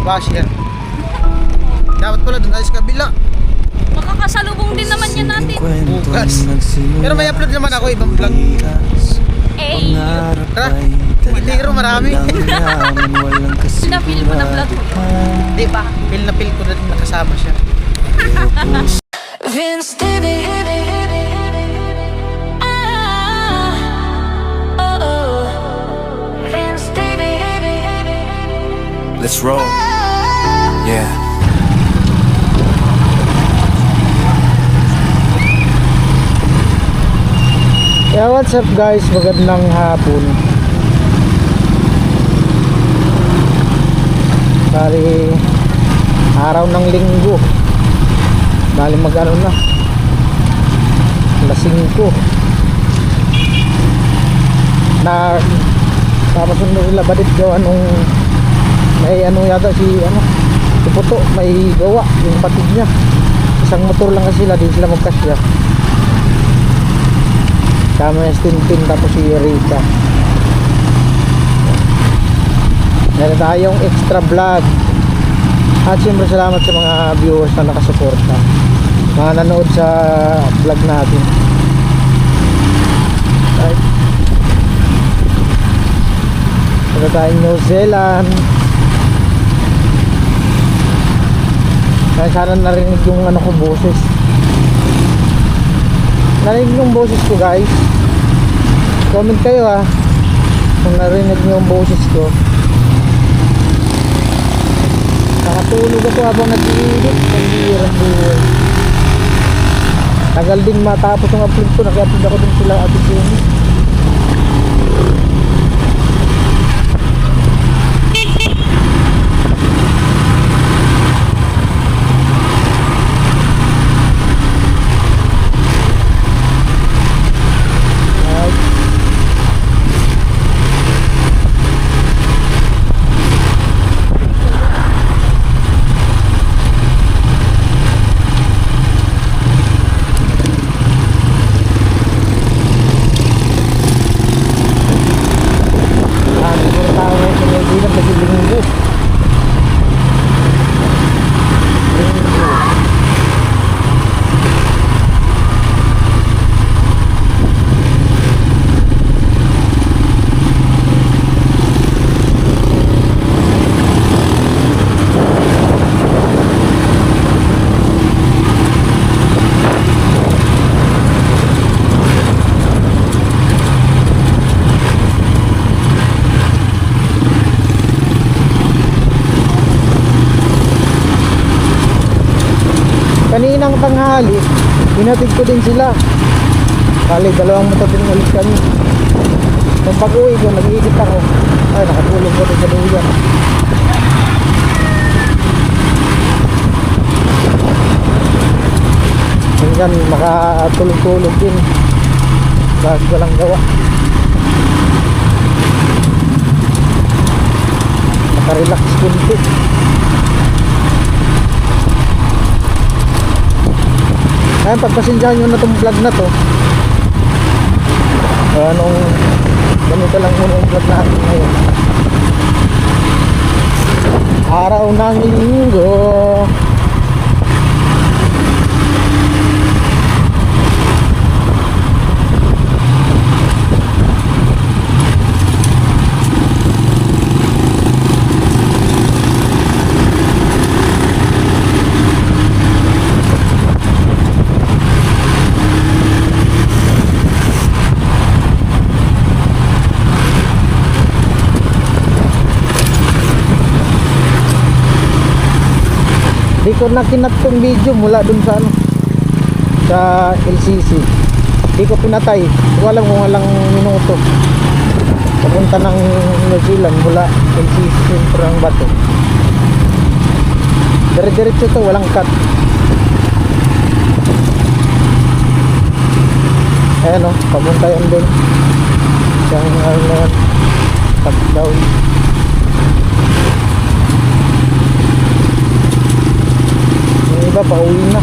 basher. Dapat pala dun tayo sa kabila. Makakasalubong din naman yan natin. Bukas. Pero may upload naman ako ibang vlog. Eh, Tara, hindi marami. sinapil mo na vlog mo. Di ba? Feel na feel ko na din nakasama siya. Vince TV. Vince TV. Let's roll. Yeah. Yeah, what's up guys? Magandang hapon. Bali, araw ng linggo. Bali mag-ano na, alas 5 na tapos nila badit gawa nung may ano yata si Puto, may gawa yung patid niya. Isang motor lang kasi sila, di sila magkasya. Kama yung Tintin tapos si Rita. Meron tayong extra vlog. At siyempre salamat sa mga viewers na nakasuporta, mga nanood sa vlog natin. Right. Meron tayong New Zealand. Kaya sana narinig yung ko boses. Narinig yung boses ko guys. Comment kayo kung narinig nyo yung boses ko. Nakatulog ako habang nag-iinit. Pag-iirang buhay. Tagal din matapos yung upload ko. Nag-upload ako din sila Ate Jenny. Kaninang tanghali, hinatid ko din sila. Kali, dalawang motor din ulit kami. Nung pag-uwi ko, nag-iisip ako. Ay, nakatulog ko din sa duyan. Minsan, makatulog-tulog din. Bakit walang gawa. Nakarelax kunti. Ayan, pagpasensyahan nyo na itong vlog na to. Anong ganito lang muna yung vlog natin ngayon. Araw ng linggo. Di ko na kinat tong video mula dun sa sa LCC. Di ko pinatay. Walang kung walang minuto. Papunta ng New Zealand mula LCC sentro ng Bato. Dire-diretso to, walang cut. Ayan papunta yun dun. Siyang top down. Iba pauwi na.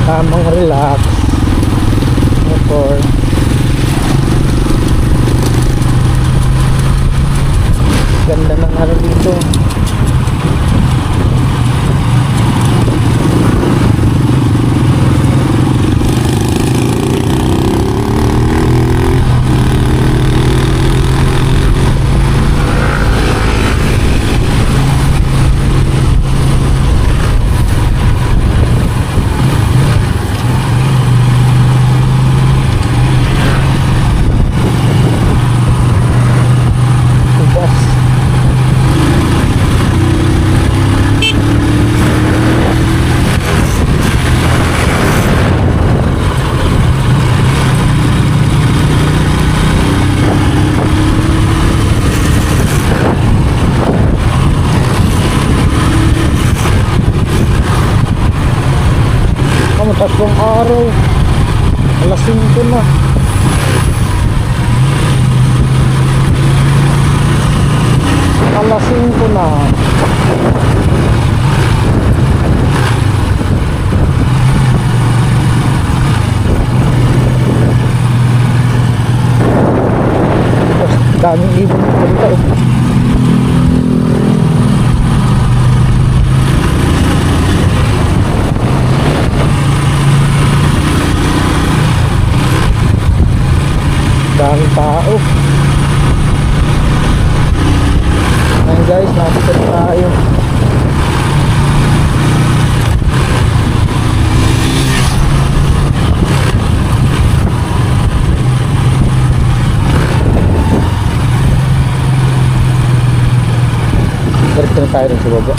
tamang relax motor. Ganda ng araw dito. Bus. Tatlong araw, alas 5 na. Alas 5 na. Daming ibon dito eh. Daming tao. Ayan guys, nandito na tayo. Diretso na tayo rin sa baba.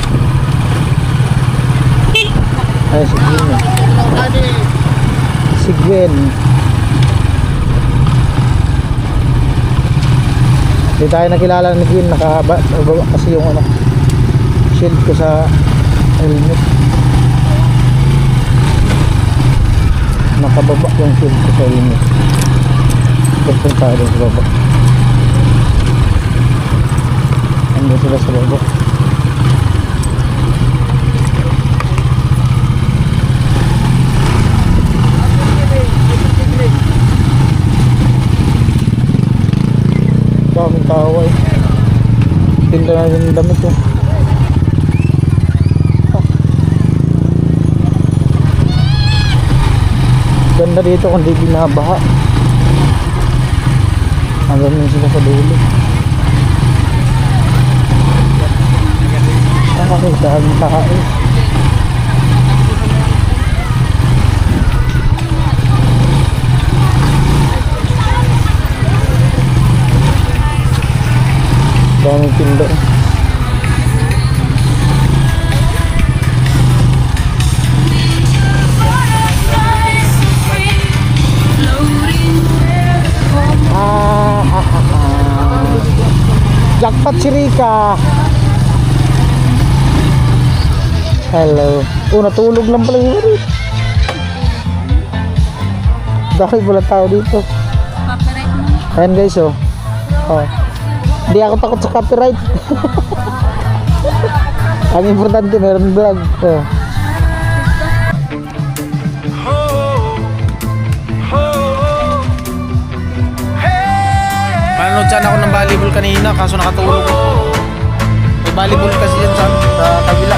Ay, si Gwen na. Si Gwen. Hindi tayo nakilala ni Gwen, nakababa kasi yung ano, shield ko sa helmet. Nakababa yung shield ko sa helmet. Pagpunta tayo rin sa baba. Andun sila sa baba. Daming tao eh. Tinda na rin yung damit oh. Ganda dito kung di binabaha. Hanggang yun sila sa dulo. Nakakita ang tao eh. Daming tinda eh. Jackpot si Rika. Hello. Natulog lang pala yun. Dahil pala tao dito. Copyright mo. Ayan guys oh. Hindi ako takot sa copyright. Ang importante meron vlog. Manonood sana ako ng volleyball kanina kaso nakatulog ako. May volleyball kasi dyan sa kabila.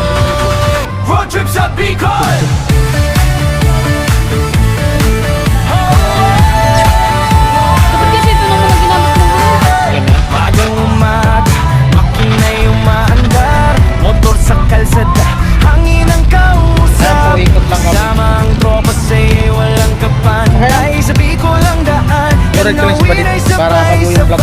Road trip sa Bicol. Dapat kasi ito naman ang ginamit mo. Magang umaga, makina'y umaandar, motor sa kalsada, hangin ang kausap. Ikot lang kami. Sama ang tropa sa'yo, walang kapantay. Sabi ko lang daan, Correct ko lang si Badit para bago yung vlog ko.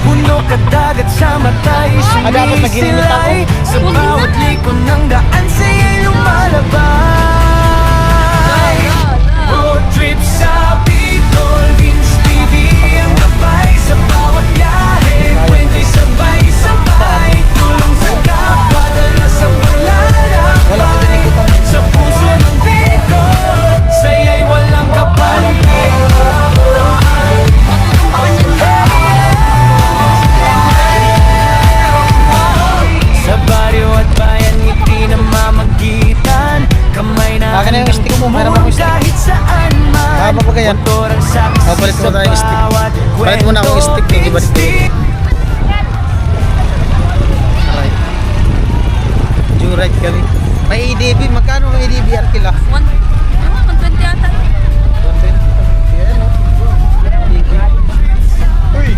Puno ka dagat sa matay, dapat nag-init ako. sumisilay. Sa bawat liko ng daan, sa'yo'y lumalabay. Road trip sa Bicol, Vince TV ang gabay sa bawat biyahe. Kwenta'y sabay-sabay, tulong sa kapwa, dala sa paglalakbay. Sa puso ng Bicol, saya'y walang kapaligid. Sa baryo at bayan, ngiti na mamagitan. yung stick mo. Meron akong stick. Kahit saan man. Haba pa kaya? Motor ang saksi Palit mo sa tayo yung stick. bawat Palit mo na akong stick. kwento. Iba dito. Alright. Joyride kami. May EDB. Magkano may EDB Arkila? 120 ata. 120. Yan o. EDB. Uy!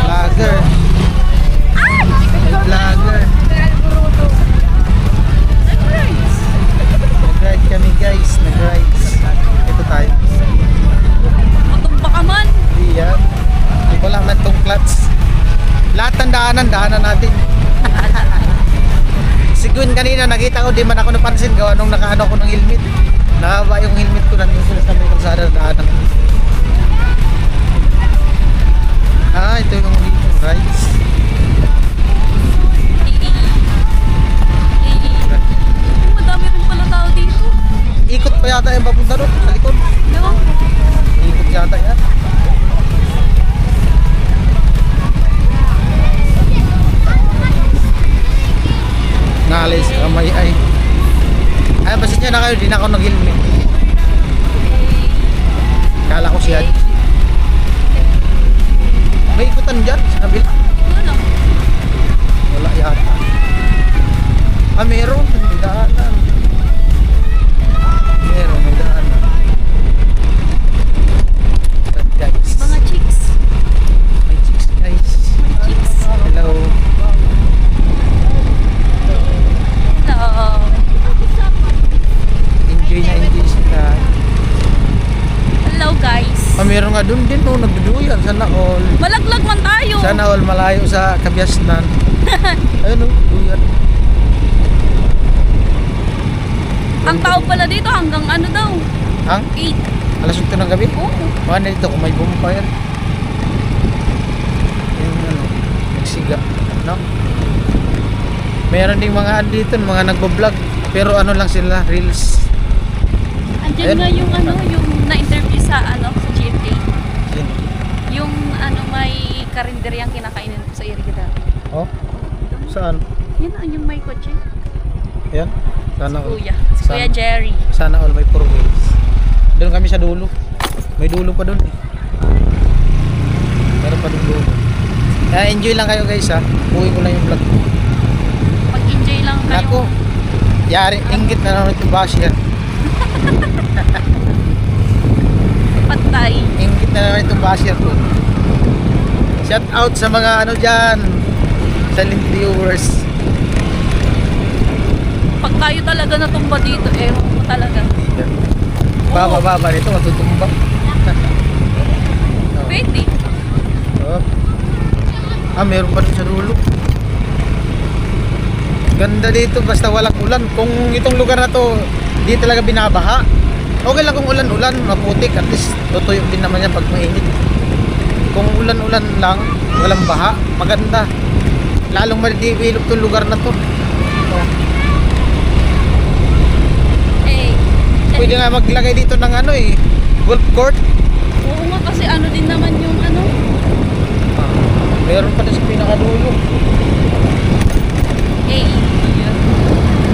Vlogger. Vlogger. Nag-ride kami guys. Nag-ride. Ito tayo. Matumba ka man. Hindi yan. Hindi ko lang na itong clutch. Lahat ng daanan natin. Si Gwen kanina nakita ko, di man ako napansin gawa nung nakaano ko ng helmet. Nakaba yung helmet ko nandito sa may kalsada ng daanan. Ito yung rides. Madami rin pala tao dito. Ikot pa yata yung papunta doon sa likod. Ewan ko. Ikot yata yan. Nalis kamay ay. Ay, pasensya na kayo, di na ako nag-helmet. Kala ko siya. May ikutan dyan sa kabila. Wala. Wala yata. Meron. May daanan. Meron, may daanan. But guys. Mga chicks. May chicks guys. Chicks. Hello. Hello. Enjoy na enjoy sila. Hello guys. Meron nga dun din no, nagduduyan. Sana all. Malaglag man tayo. Sana all malayo sa Kabiasnan. Ayun o, duyan. Ang tao pala dito hanggang ano daw? Ang? 8. Alas 8 ng gabi? Oo. Paano dito kung may bonfire? Yung ano, nagsiga. No? Meron ding mga andito, mga nagbo-vlog. Pero ano lang sila, reels. Andiyan Ayun. nga yung ano, yung na-interview sa ano, sa GMA. Yun. Yung ano, may karinderyang kinakainin ko sa Iriga. Oh? Saan? Yan ang yung may kotse. Yan? Sana all. Kuya. Si Kuya Jerry. Sana all may 4 wheels. Doon kami sa dulo. May dulo pa doon eh. Meron pa doon dulo. Kaya enjoy lang kayo guys ha. Uwi ko lang yung vlog. Mag-enjoy lang kayo. Ako, yari, inggit na naman itong basher. Patay. Inggit na naman itong basher ko. Shout out sa mga ano dyan, silent viewers. Pag tayo talaga natumba dito, ewan mo talaga. Baba nito, matutumba. Pwede. Oh. Meron pa rin sa dulo. Ganda dito basta walang ulan. Kung itong lugar na to di talaga binabaha, okay lang kung ulan-ulan, maputik, at least tutuyo din naman yan pag mainit. Kung ulan-ulan lang, walang baha, maganda. Lalong ma-develop itong lugar na to. Oh. Pwede nga maglagay dito ng ano eh, golf court. Oo nga kasi ano din naman yung ano. Meron pa na sa pinakadulo.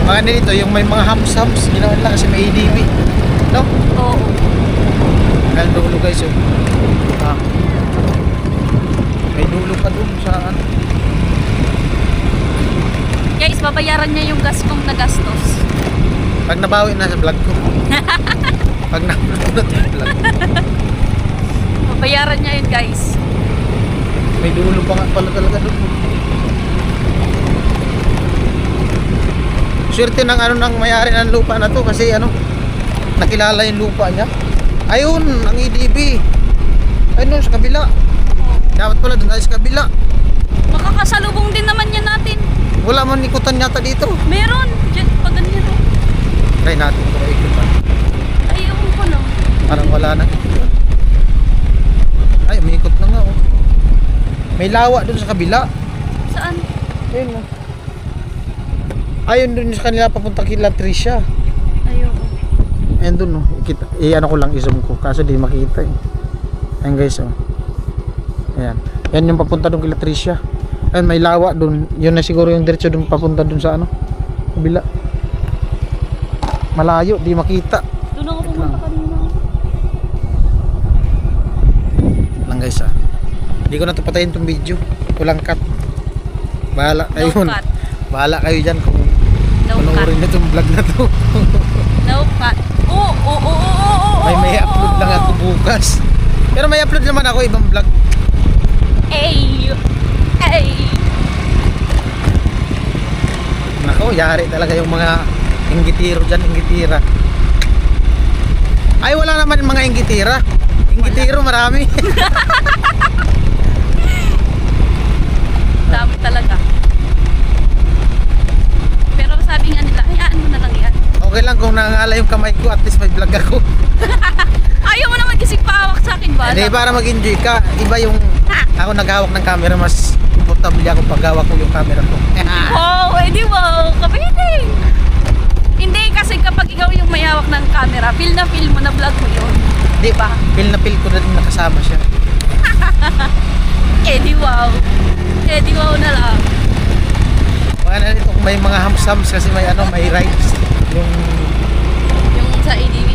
Mga nito, yung may mga hams-hams, ginawa lang kasi may ADB. No? Oo. Kaya dulo guys yun. May dulo pa dun sa ano. Guys, babayaran niya yung gas kong nagastos. Pag nabawi na sa vlog ko. Pag na-upload na yung vlog. Babayaran niya yun guys. May dulo pa nga pala talaga dun. Swerte ng ano ng may-ari ng lupa na to kasi ano, nakilala yung lupa niya. Ayun, ang EDB. Ayun sa kabila. Dapat pala dun tayo sa kabila. Makakasalubong din naman yan natin. Wala man ikutan yata dito. Meron. Diyan, pag ganyan o. Try natin kung may ikutan. Ay, ewan ko lang. Parang wala na. Ay, may ikot na nga oh. May lawa dun sa kabila. Saan? Ayun oh. Ayun dun sa kanila papunta kila Tricia. Ayoko. Ayun dun oh. I-ano ko lang, i-zoom ko. Kaso di makita eh. Ayun guys oh. Ayan. Yan yung papunta dun kila Tricia. Ayun, may lawa dun. Yun na siguro yung diretso dun papunta dun sa ano. Kabila. malayo, di makita. Doon ako pumunta kanina. Lang guys Hindi ko na to patayin tong video. Kulang cut. Bahala No kayo. cut. Bahala kayo dyan kung No cut. panoorin na tong vlog na to. No cut. Oo. May upload lang ako bukas. Pero may upload naman ako ibang vlog. Ay. Nako, yari talaga yung mga inggitiro dyan, inggitira. Ay, wala naman mga inggitira. Inggitiro marami. Dami talaga. Pero sabi nga nila, hayaan mo na lang yan. Okay lang kung nangangala yung kamay ko, at least may vlog ako. Ayaw mo naman kasi paawak sa akin ba? Hindi, para mag-enjoy ka. Iba yung ako naghawak ng camera, mas komportable ako pag hawak ko yung camera ko. Oh, edi wow, kapitin. Hindi kasi kapag ikaw yung may hawak ng camera, feel mo na vlog mo yun. Di ba? Feel na feel ko na din nakasama siya. Edi wow. Edi wow na lang. Mga na nito kung may mga hams-hams kasi may may rides. Yung Yung sa ADV.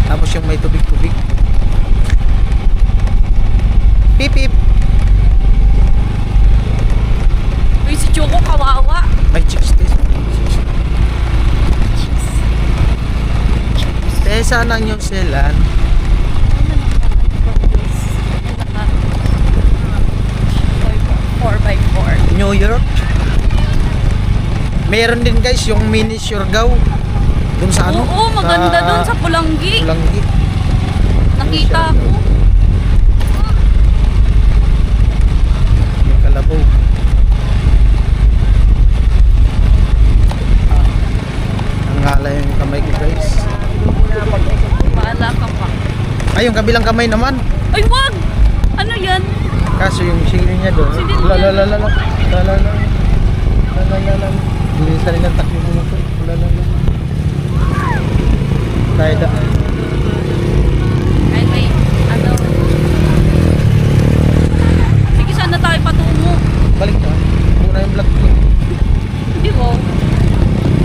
tapos yung may tubig-tubig. Pip pip. Uy, si Choco kawawa. May chicks this. Tesa ng New Zealand. 4x4. New York. Meron din guys yung mini Surigao. Dun sa ano? Oo, maganda dun sa Pulanggi. Pulanggi. Nakita ko. May kalabaw. Ang ngala yung kamay ko guys. Baala ka pa. Ay, yung kabilang kamay naman. Ay, wag! Ano yan? Kaso yung sili niya doon. Sili niya. Lalalala. Hindi sa rin ang takbo mo ito. Lalalala. Tayo daan. Ay, may ano. Sige, saan na tayo patungo? Balik na. Muna yung vlog ko. Hindi mo.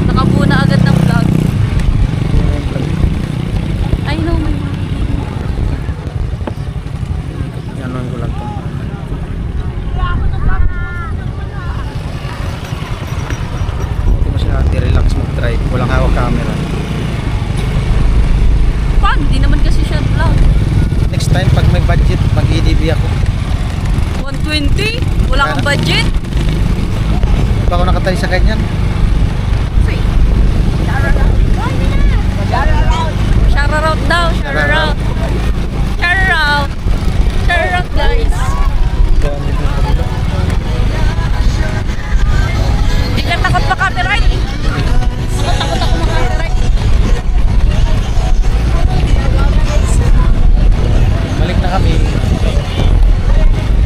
Nakabuo na agad ng vlog. Muna yung vlog. I know, may mga. Yanuan ko lang ito. Hindi mo siya natin relax mag-drive. Walang hawak camera. Pag, di naman kasi siya vlog. Next time, pag may budget, mag-EDV ako. 120? Wala kang budget? Hindi pa ako nakatay sa ganyan. Shoutout daw, shoutout. Shoutout. Shoutout guys. Hindi ka takot pa copyright? Takot ako mag-copyright. Balik na kami.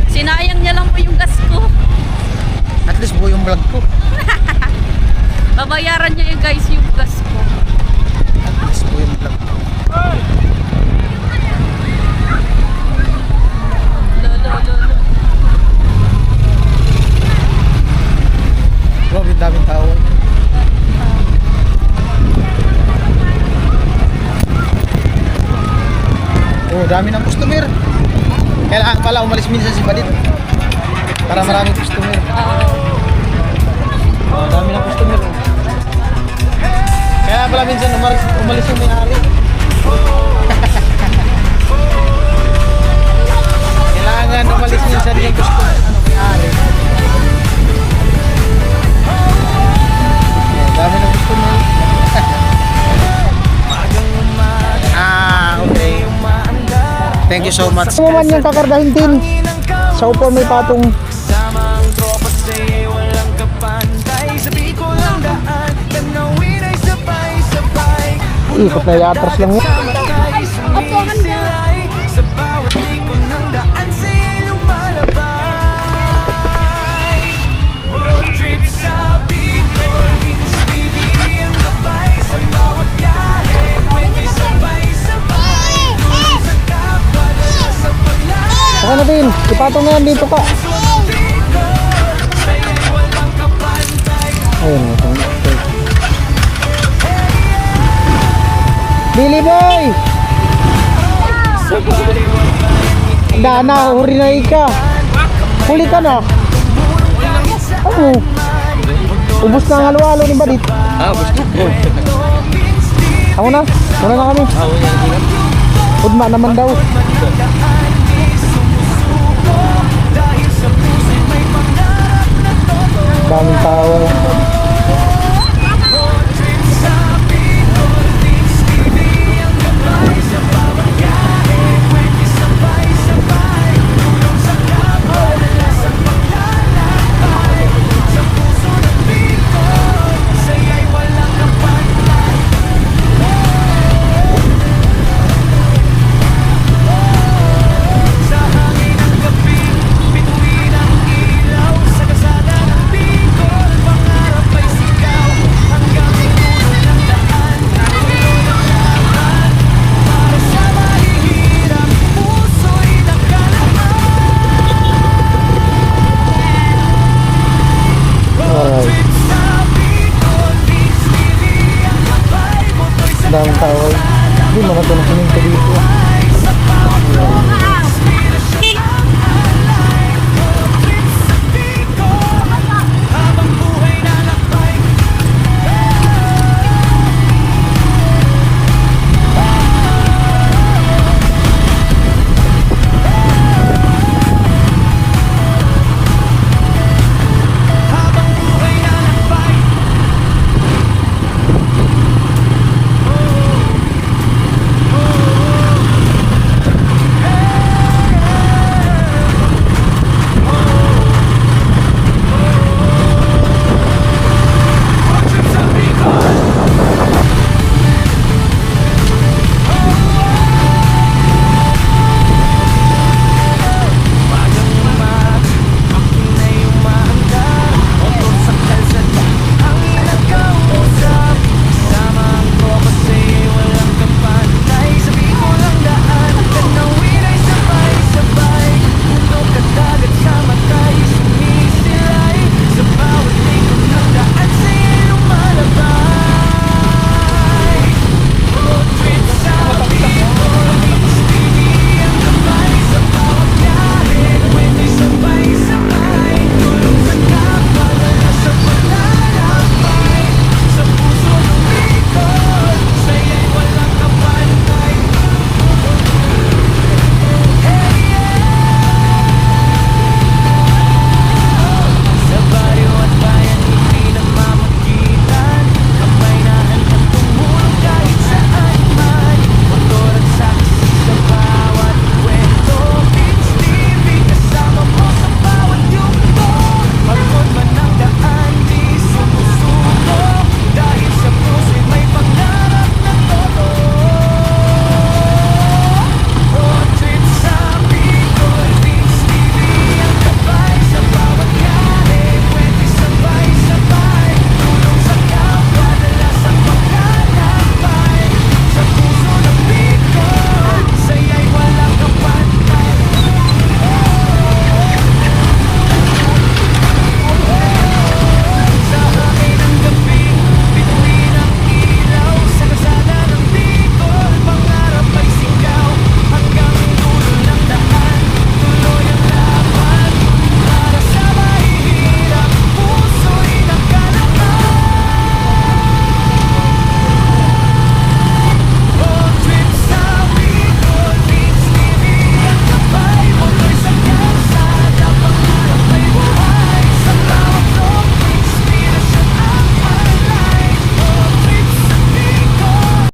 Sinayang niya lang po yung gas ko. At least buo yung vlog ko. Babayaran niya yung guys yung gas ko. At least buo yung vlog ko. Lo. Bro, ang daming tao. Oh, dami ng customer. Kailangan pala umalis minsan si Badit. Para maraming customer. Oh, dami ng customer. Kaya pala minsan umalis yung may-ari. Kailangan umalis minsan yung customer. May-ari. Dami ng customer. Okay. Thank you so much. Ano man yung kakargahin din? Sa upo may patong. Tamang tropa sa'yo, walang kapantay. Sabi ko lang daan, tanawin ay sabay-sabay. Ikot na yatras lang yan. Sumisilay sa bawat likod ng daan, sa'yo lumalabay. Road trip sa Bicol, Inspiri ang gabay. Sa bawat biyahe, pwede sabay-sabay. Tulong sa kapwa, dala sa paglalakbay. Saka na din, ipatong na yan dito pa. Ayun, ito. Billy Boy! Dana, huri na ika. Huli ka na. Ano? Ubus na ang halo-halo ni Badit. Gusto ko. Ako na. Muna na kami. Udma naman daw. Daming tao. Daming tao. Hindi mo na ito na sininto dito.